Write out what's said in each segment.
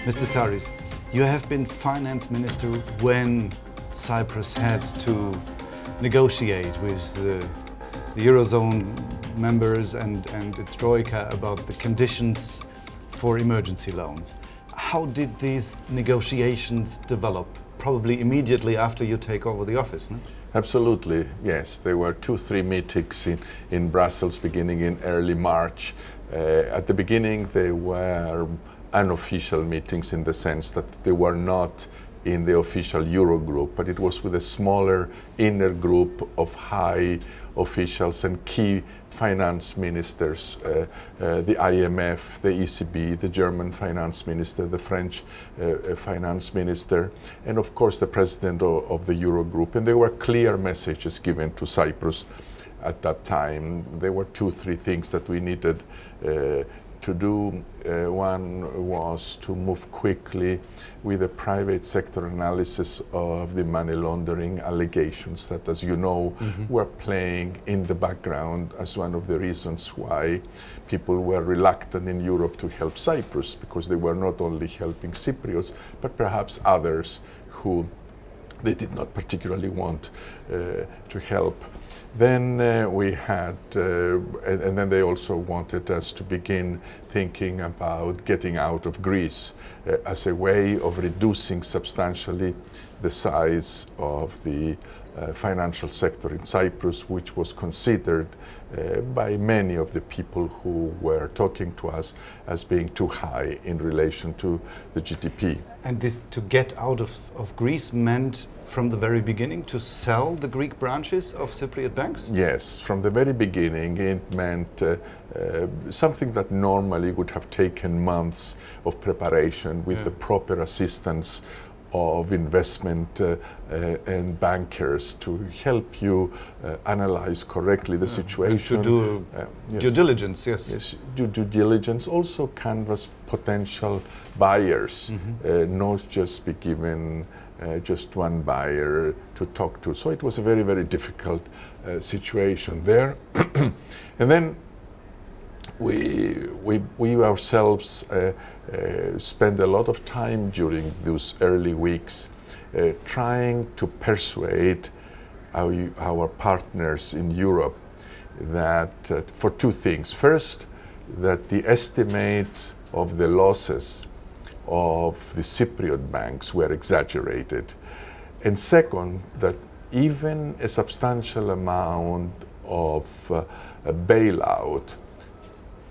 Mr. Sarris, you have been finance minister when Cyprus had to negotiate with the Eurozone members and its Troika about the conditions for emergency loans. How did these negotiations develop? Probably immediately after you take over the office, no? Absolutely, yes. There were 2-3 meetings in Brussels beginning in early March. At the beginning they were unofficial meetings in the sense that they were not in the official Eurogroup, but it was with a smaller inner group of high officials and key finance ministers, the IMF, the ECB, the German finance minister, the French finance minister, and of course the president of the Eurogroup. And there were clear messages given to Cyprus at that time. There were 2-3 things that we needed to do. One was to move quickly with a private sector analysis of the money laundering allegations that, as you know, were playing in the background as one of the reasons why people were reluctant in Europe to help Cyprus, because they were not only helping Cypriots, but perhaps others who they did not particularly want to help. Then we had, and then they also wanted us to begin thinking about getting out of Greece as a way of reducing substantially the size of the financial sector in Cyprus, which was considered by many of the people who were talking to us as being too high in relation to the GDP. And this to get out of Greece meant from the very beginning to sell the Greek branches of Cypriot banks? Yes, from the very beginning it meant something that normally would have taken months of preparation with the proper assistance of investment and bankers to help you analyze correctly the situation. And to do due diligence, yes. Yes, due diligence, also canvass potential buyers, not just be given just one buyer to talk to. So it was a very, very difficult situation there. And then we ourselves spent a lot of time during those early weeks trying to persuade our partners in Europe that for 2 things. First, that the estimates of the losses of the Cypriot banks were exaggerated. And second, that even a substantial amount of a bailout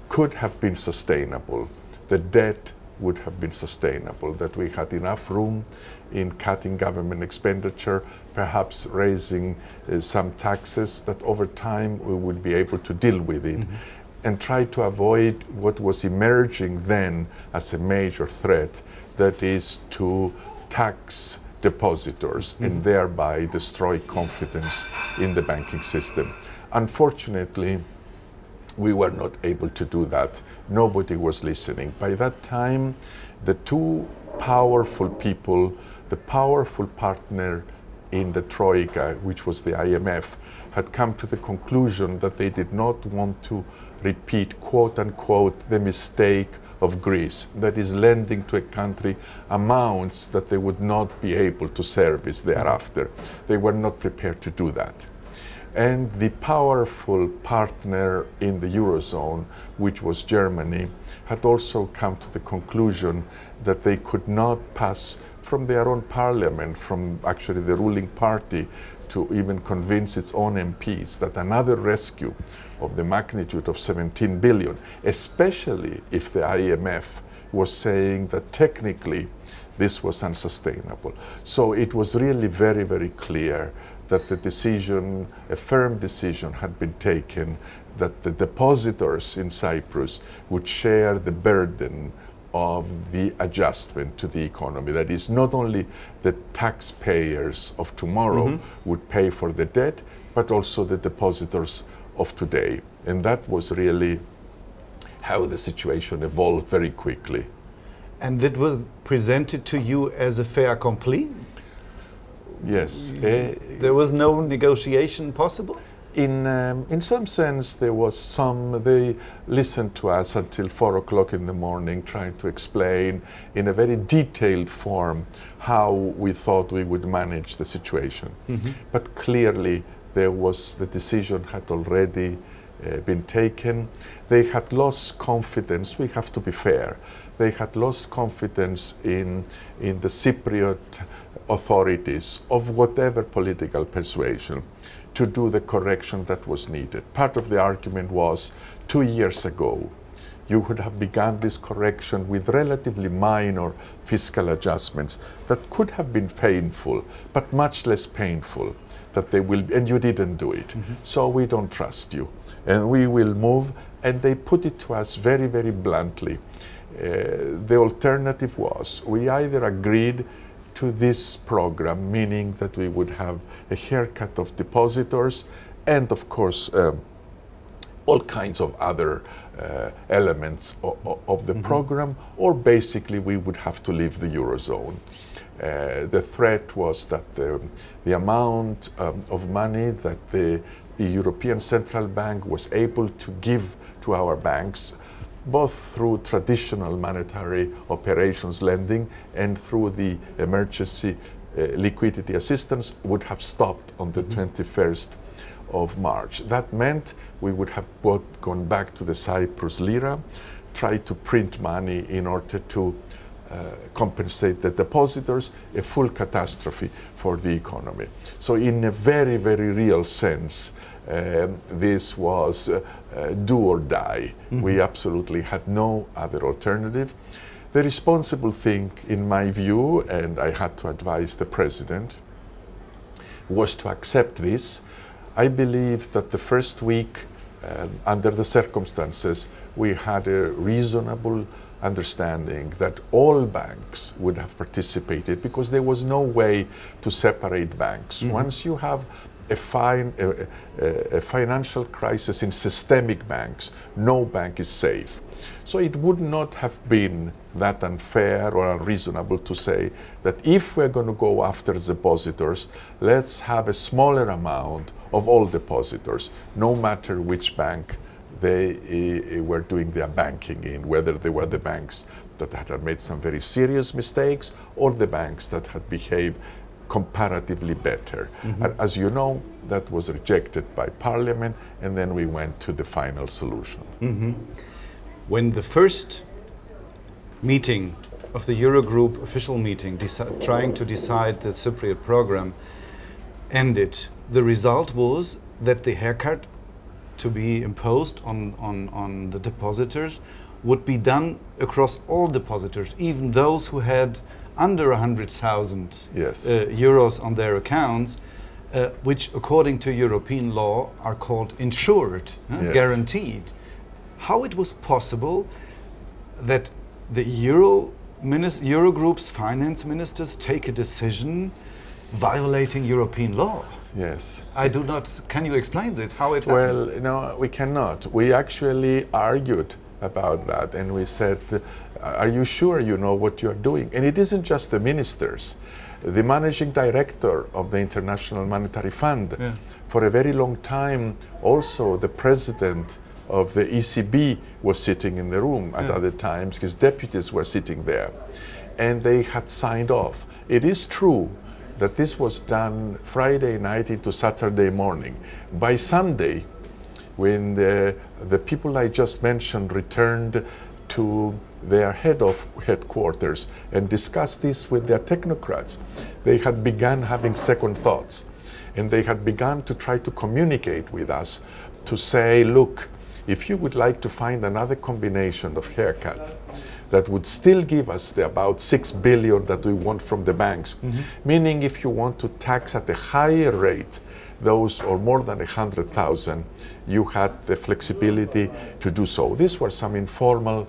could have been sustainable. The debt would have been sustainable, that we had enough room in cutting government expenditure, perhaps raising some taxes, that over time we would be able to deal with it and try to avoid what was emerging then as a major threat, that is to tax depositors and thereby destroy confidence in the banking system. Unfortunately, we were not able to do that. Nobody was listening. By that time, the 2 powerful people, the powerful partner in the Troika, which was the IMF, had come to the conclusion that they did not want to repeat, quote unquote, the mistake of Greece, that is lending to a country amounts that they would not be able to service thereafter. They were not prepared to do that. And the powerful partner in the Eurozone, which was Germany, had also come to the conclusion that they could not pass from their own parliament, from actually the ruling party, to even convince its own MPs that another rescue of the magnitude of 17 billion, especially if the IMF was saying that technically this was unsustainable. So it was really very, very clear that the decision, a firm decision had been taken, that the depositors in Cyprus would share the burden of the adjustment to the economy. That is, not only the taxpayers of tomorrow would pay for the debt, but also the depositors of today. And that was really how the situation evolved very quickly. And that was presented to you as a fait accompli? Yes. There was no negotiation possible? In some sense, there was some, they listened to us until 4 o'clock in the morning, trying to explain in a very detailed form how we thought we would manage the situation. But clearly, there was, the decision had already been taken. They had lost confidence, we have to be fair, they had lost confidence in the Cypriot authorities of whatever political persuasion to do the correction that was needed. Part of the argument was 2 years ago, you would have begun this correction with relatively minor fiscal adjustments that could have been painful, but much less painful that they will, and you didn't do it. So we don't trust you, and we will move. And they put it to us very, very bluntly. The alternative was, we either agreed to this program, meaning that we would have a haircut of depositors and, of course, all kinds of other elements of the program, or basically we would have to leave the Eurozone. The threat was that the amount of money that the European Central Bank was able to give to our banks, both through traditional monetary operations lending and through the emergency liquidity assistance, would have stopped on the 21st of March. That meant we would have gone back to the Cyprus lira, tried to print money in order to compensate the depositors, a full catastrophe for the economy. So in a very, very real sense, this was do or die. We absolutely had no other alternative. The responsible thing, in my view, and I had to advise the president, was to accept this. I believe that the first week, under the circumstances, we had a reasonable understanding that all banks would have participated, because there was no way to separate banks. Once you have a financial crisis in systemic banks, no bank is safe. So it would not have been that unfair or unreasonable to say that if we're going to go after depositors, let's have a smaller amount of all depositors, no matter which bank they were doing their banking in, whether they were the banks that had made some very serious mistakes or the banks that had behaved comparatively better. And as you know, that was rejected by Parliament, and then we went to the final solution. When the first meeting of the Eurogroup official meeting, trying to decide the Cypriot program, ended, the result was that the haircut to be imposed on the depositors would be done across all depositors, even those who had under 100,000 euros on their accounts, which according to European law are called insured, guaranteed. How it was possible that the Eurogroup's finance ministers take a decision violating European law? Yes. I do not. Can you explain that? How it happened? Well, no, we cannot. We actually argued about that, and we said, are you sure you know what you're doing? And it isn't just the ministers. The managing director of the International Monetary Fund, for a very long time, also the president of the ECB was sitting in the room at other times. His deputies were sitting there, and they had signed off. It is true that this was done Friday night into Saturday morning. By Sunday, when the people I just mentioned returned to their headquarters and discussed this with their technocrats, they had begun having second thoughts, and they had begun to try to communicate with us to say, look, if you would like to find another combination of haircut that would still give us the about 6 billion that we want from the banks, meaning if you want to tax at a higher rate those or more than 100,000, you had the flexibility to do so. These were some informal,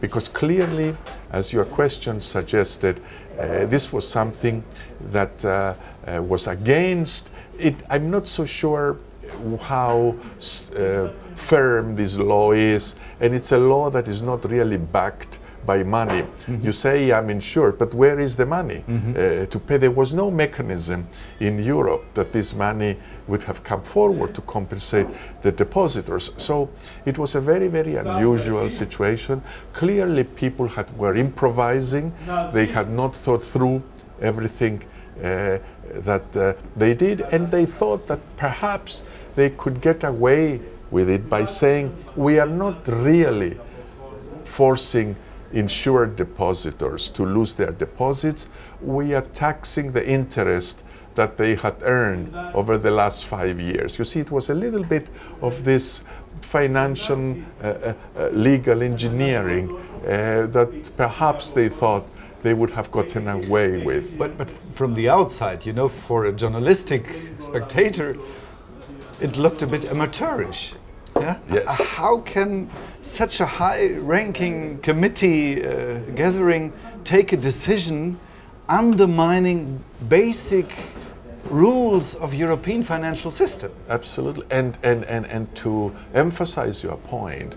because clearly, as your question suggested, this was something that was against it. I'm not so sure how firm this law is, and it's a law that is not really backed by money. You say, I'm insured, but where is the money to pay? There was no mechanism in Europe that this money would have come forward to compensate the depositors. So it was a very, very unusual situation. Clearly people were improvising. They had not thought through everything that they did, and they thought that perhaps they could get away with it by saying, we are not really forcing insured depositors to lose their deposits. We are taxing the interest that they had earned over the last 5 years. You see, it was a little bit of this financial legal engineering that perhaps they thought they would have gotten away with. But from the outside, you know, for a journalistic spectator, it looked a bit amateurish. Yeah? Yes. How can such a high-ranking committee gathering take a decision undermining basic rules of European financial system? Absolutely. And to emphasize your point,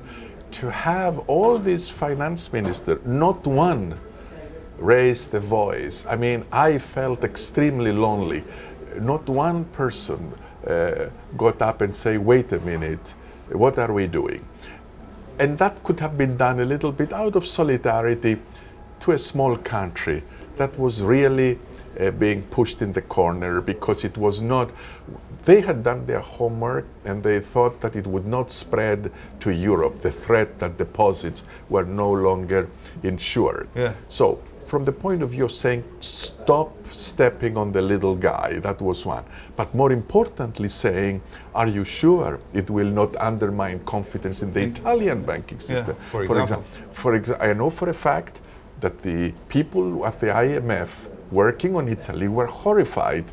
to have all these finance ministers, not one raised the voice. I mean, I felt extremely lonely. Not one person got up and say, wait a minute, what are we doing? And that could have been done a little bit out of solidarity to a small country that was really being pushed in the corner, because it was not, they had done their homework and they thought that it would not spread to Europe, the threat that deposits were no longer insured. Yeah. So from the point of view of saying, stop stepping on the little guy, that was one. But more importantly saying, are you sure it will not undermine confidence in the Italian banking system? Yeah, for example. I know for a fact that the people at the IMF working on Italy were horrified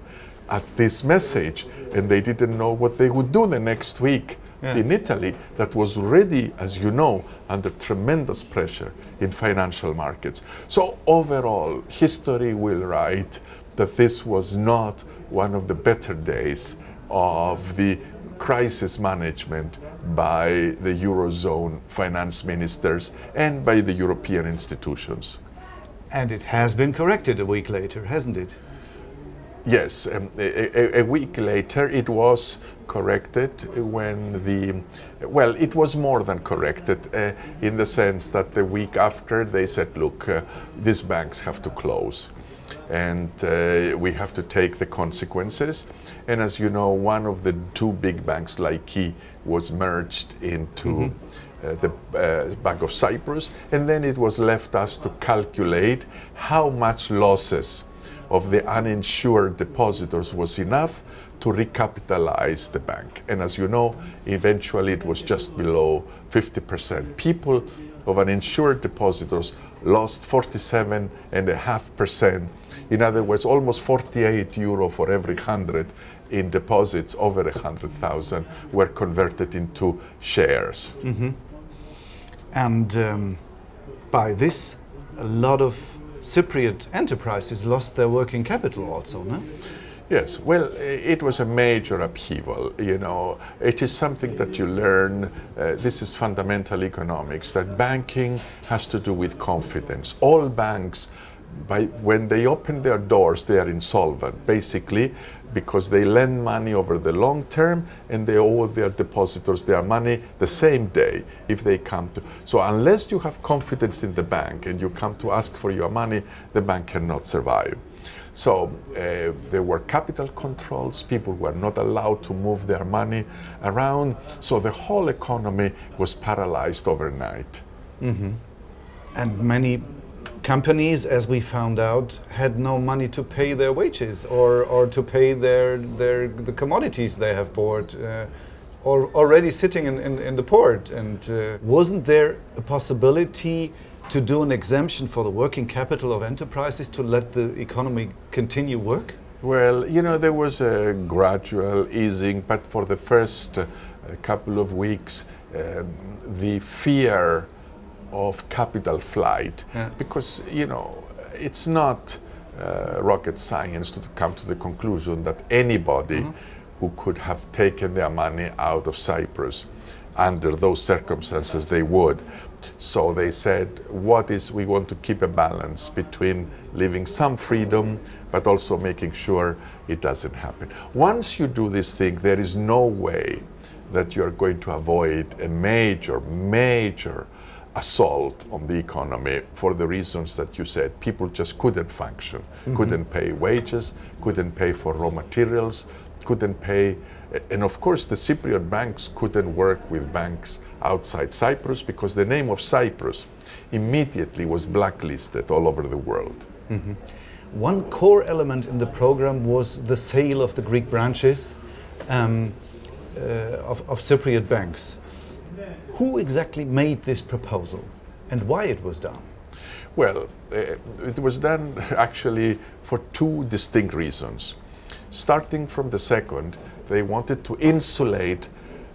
at this message, and they didn't know what they would do the next week. Yeah. In Italy, that was already, as you know, under tremendous pressure in financial markets. So overall, history will write that this was not one of the better days of the crisis management by the Eurozone finance ministers and by the European institutions. And it has been corrected a week later, hasn't it? Yes, a week later it was corrected when well, it was more than corrected in the sense that the week after they said, look, these banks have to close and we have to take the consequences. And as you know, one of the two big banks, Laiki, was merged into the Bank of Cyprus, and then it was left us to calculate how much losses of the uninsured depositors was enough to recapitalize the bank. And as you know, eventually it was just below 50%. People of uninsured depositors lost 47.5%. In other words, almost 48 euro for every 100 in deposits over 100,000 were converted into shares. And by this, a lot of Cypriot enterprises lost their working capital also, no? Yes, well, it was a major upheaval, you know. It is something that you learn, this is fundamental economics, that banking has to do with confidence. All banks, when they open their doors, they are insolvent, basically, because they lend money over the long term and they owe their depositors their money the same day if they come to. So unless you have confidence in the bank and you come to ask for your money, the bank cannot survive. So there were capital controls, people were not allowed to move their money around, so the whole economy was paralyzed overnight. And many companies, as we found out, had no money to pay their wages or to pay the commodities they have bought, or already sitting in the port. And wasn't there a possibility to do an exemption for the working capital of enterprises to let the economy continue work? Well, you know, there was a gradual easing, but for the first couple of weeks, the fear of capital flight, because, you know, it's not rocket science to come to the conclusion that anybody who could have taken their money out of Cyprus under those circumstances they would. So they said, we want to keep a balance between leaving some freedom, but also making sure it doesn't happen. Once you do this thing, there is no way that you are going to avoid a major assault on the economy for the reasons that you said. People just couldn't function, couldn't pay wages, couldn't pay for raw materials, couldn't pay, and of course the Cypriot banks couldn't work with banks outside Cyprus because the name of Cyprus immediately was blacklisted all over the world. One core element in the program was the sale of the Greek branches of Cypriot banks. Who exactly made this proposal and why it was done? Well, it was done actually for two distinct reasons. Starting from the second, they wanted to insulate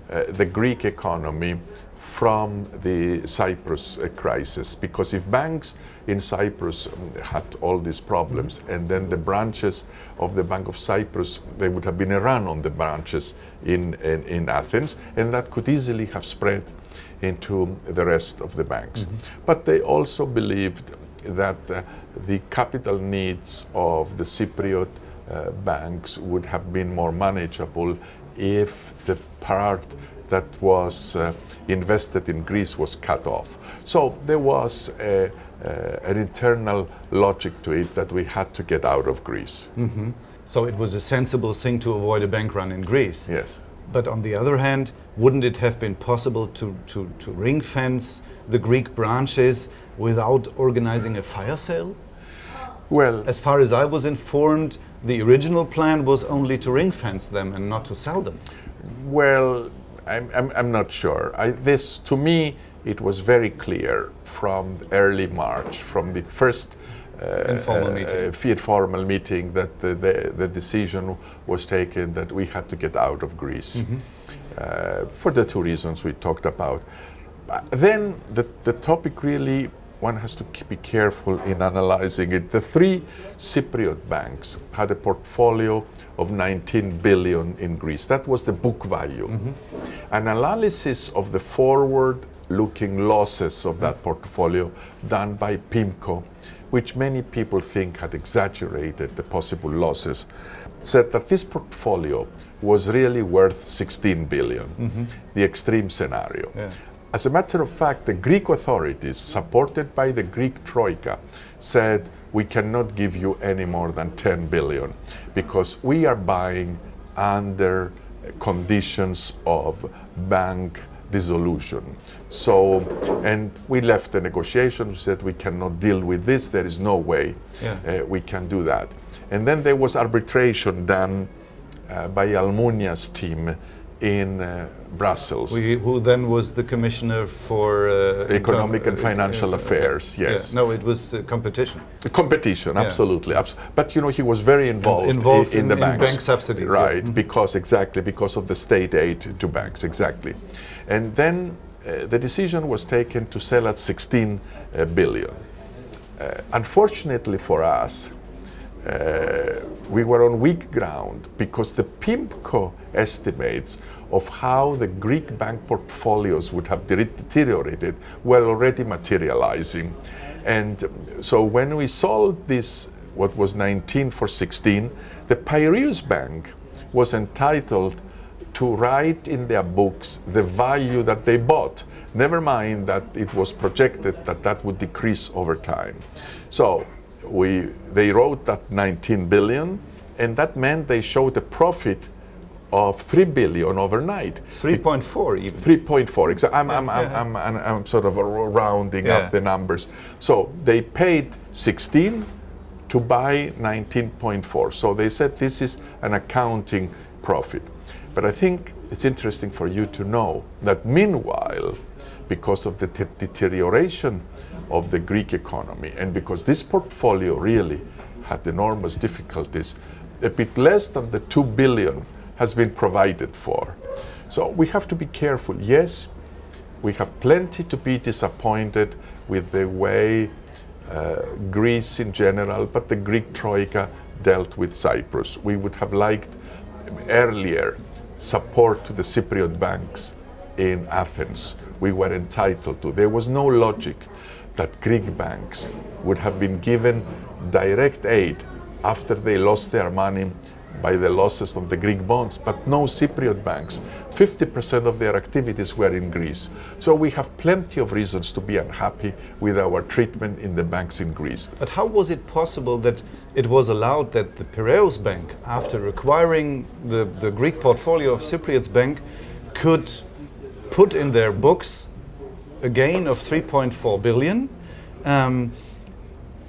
the Greek economy from the Cyprus crisis, because if banks in Cyprus had all these problems and then the branches of the Bank of Cyprus, they would have been a run on the branches in Athens, and that could easily have spread into the rest of the banks. But they also believed that the capital needs of the Cypriot banks would have been more manageable if the part that was invested in Greece was cut off. So there was an internal logic to it that we had to get out of Greece. So it was a sensible thing to avoid a bank run in Greece. Yes. But on the other hand, wouldn't it have been possible to ring fence the Greek branches without organizing a fire sale? Well, as far as I was informed, the original plan was only to ring fence them and not to sell them. Well, I'm not sure. To me, it was very clear from early March, from the first informal meeting, that the decision was taken that we had to get out of Greece for the two reasons we talked about. Then the topic really, one has to be careful in analyzing it. The three Cypriot banks had a portfolio of 19 billion in Greece. That was the book value. An analysis of the forward-looking losses of that portfolio done by PIMCO, which many people think had exaggerated the possible losses, said that this portfolio was really worth 16 billion, the extreme scenario. As a matter of fact, the Greek authorities, supported by the Greek Troika, said we cannot give you any more than 10 billion because we are buying under conditions of bank dissolution. So, and we left the negotiations, we said we cannot deal with this, there is no way we can do that. And then there was arbitration done by Almunia's team in Brussels. Who then was the commissioner for economic and financial affairs? Yes. No, it was competition. Competition, absolutely. But you know, he was very involved in the banks. Bank subsidies. Right, because of the state aid to banks, exactly. And then the decision was taken to sell at 16 billion. Unfortunately for us, we were on weak ground because the PIMCO estimates of how the Greek bank portfolios would have deteriorated were already materializing. And so when we sold this, what was 19 for 16, the Piraeus Bank was entitled to write in their books the value that they bought. Never mind that it was projected that that would decrease over time. So they wrote that 19 billion, and that meant they showed a profit of 3 billion overnight. 3.4 even. 3.4, exactly. I'm sort of rounding up the numbers. So they paid 16 to buy 19.4. So they said this is an accounting profit. But I think it's interesting for you to know that meanwhile, because of the deterioration of the Greek economy, and because this portfolio really had enormous difficulties, a bit less than the 2 billion has been provided for. So we have to be careful. Yes, we have plenty to be disappointed with the way Greece in general, but the Greek Troika dealt with Cyprus. We would have liked earlier support to the Cypriot banks in Athens. We were entitled to. There was no logic that Greek banks would have been given direct aid after they lost their money by the losses of the Greek bonds, but no Cypriot banks. 50% of their activities were in Greece. So we have plenty of reasons to be unhappy with our treatment in the banks in Greece. But how was it possible that it was allowed that the Piraeus Bank, after acquiring the Greek portfolio of Cypriot's bank, could put in their books a gain of 3.4 billion,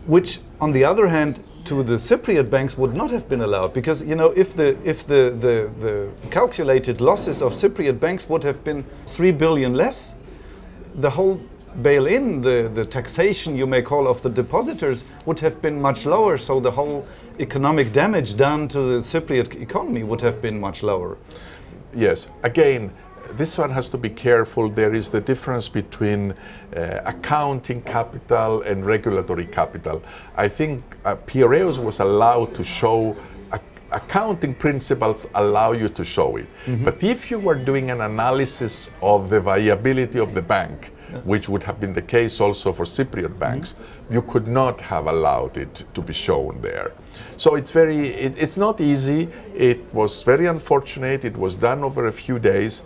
which on the other hand to the Cypriot banks would not have been allowed, because if the calculated losses of Cypriot banks would have been 3 billion less, the whole bail-in, the taxation you may call of the depositors would have been much lower, so the whole economic damage done to the Cypriot economy would have been much lower. Yes, again, this one has to be careful. There is the difference between accounting capital and regulatory capital. I think Piraeus was allowed to show accounting principles allow you to show it. But if you were doing an analysis of the viability of the bank, which would have been the case also for Cypriot banks, you could not have allowed it to be shown there. So it's not easy. It was very unfortunate. It was done over a few days,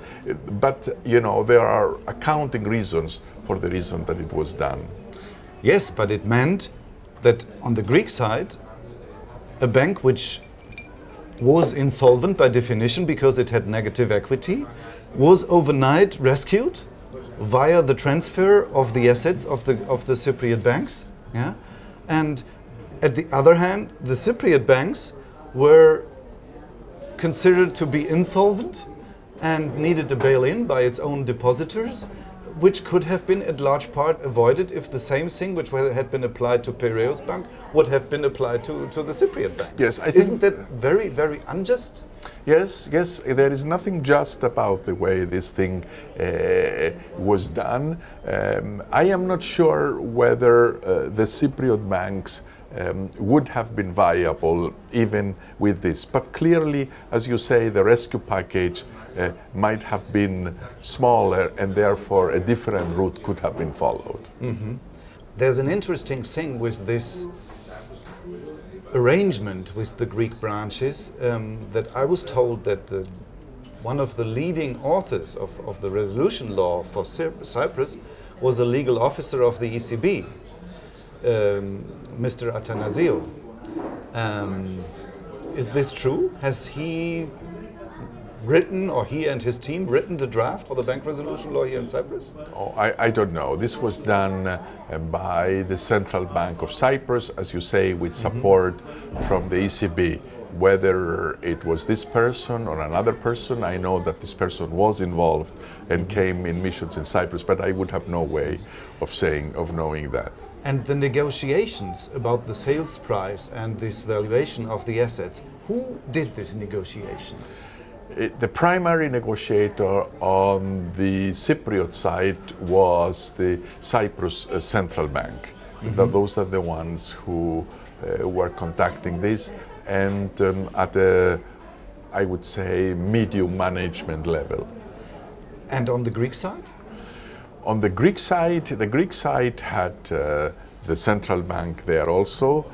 but there are accounting reasons for the reason that it was done. Yes, but it meant that on the Greek side, a bank which was insolvent by definition because it had negative equity was overnight rescued via the transfer of the assets of the Cypriot banks, yeah? And at the other hand, the Cypriot banks were considered to be insolvent and needed a bail-in by its own depositors, which could have been at large part avoided if the same thing which had been applied to Piraeus Bank would have been applied to the Cypriot banks. Yes, I think isn't that very, very unjust? Yes, there is nothing just about the way this thing was done. I am not sure whether the Cypriot banks would have been viable even with this. But clearly, as you say, the rescue package might have been smaller and therefore a different route could have been followed. There's an interesting thing with this arrangement with the Greek branches, that I was told that one of the leading authors of the resolution law for Cyprus was a legal officer of the ECB, Mr. Athanasiou. Is this true? Has he written, or he and his team written the draft for the bank resolution law here in Cyprus? Oh, I don't know. This was done by the Central Bank of Cyprus, as you say, with support from the ECB. Whether it was this person or another person, I know that this person was involved and came in missions in Cyprus, but I would have no way of knowing that. And the negotiations about the sales price and this valuation of the assets, who did these negotiations? The primary negotiator on the Cypriot side was the Cyprus Central Bank. Those are the ones who were conducting this, and at a, I would say, medium management level. And on the Greek side? On the Greek side had the Central Bank there also.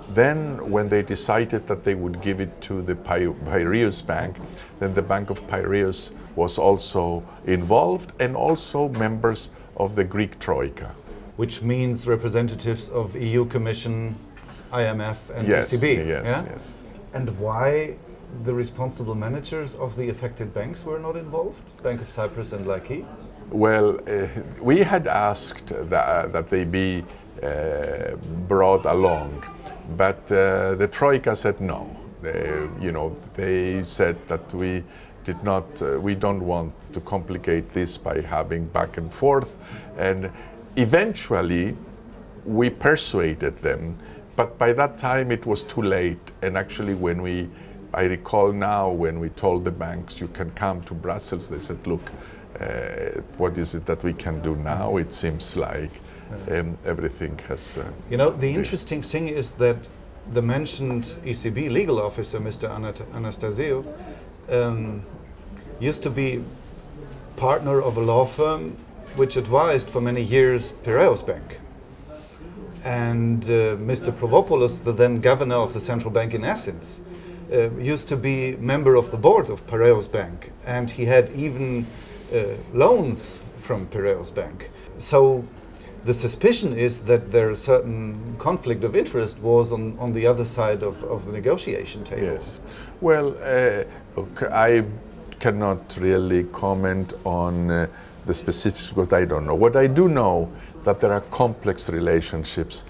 Then, when they decided that they would give it to the Piraeus Bank, then the Bank of Piraeus was also involved, and also members of the Greek Troika. Which means representatives of EU Commission, IMF and ECB. Yes, yeah? yes. And why the responsible managers of the affected banks were not involved? Bank of Cyprus and Laiki? Well, we had asked that they be brought along. But the Troika said no. They said that we don't want to complicate this by having back and forth. And eventually, we persuaded them. But by that time, it was too late. And actually, I recall now, when we told the banks, you can come to Brussels, they said, look, what is it that we can do now? It seems like everything has... the interesting thing is that the mentioned ECB legal officer, Mr. Anastasiou, used to be partner of a law firm which advised for many years Piraeus Bank. And Mr. Provopoulos, the then governor of the Central Bank in Athens, used to be member of the board of Piraeus Bank, and he had even loans from Piraeus Bank. So the suspicion is that there is certain conflict of interest was on the other side of the negotiation table. Yes. Well, look, I cannot really comment on the specifics because I don't know. What I do know that there are complex relationships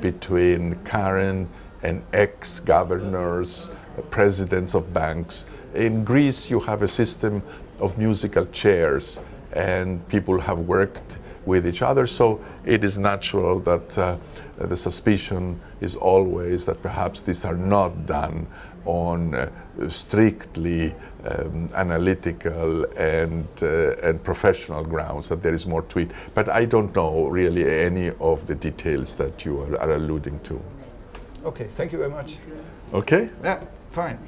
between current and ex-governors, presidents of banks. In Greece, you have a system of musical chairs, and people have worked with each other, so it is natural that the suspicion is always that perhaps these are not done on strictly analytical and professional grounds, that there is more to it. But I don't know really any of the details that you are alluding to. Okay, thank you very much. Okay? Yeah, fine.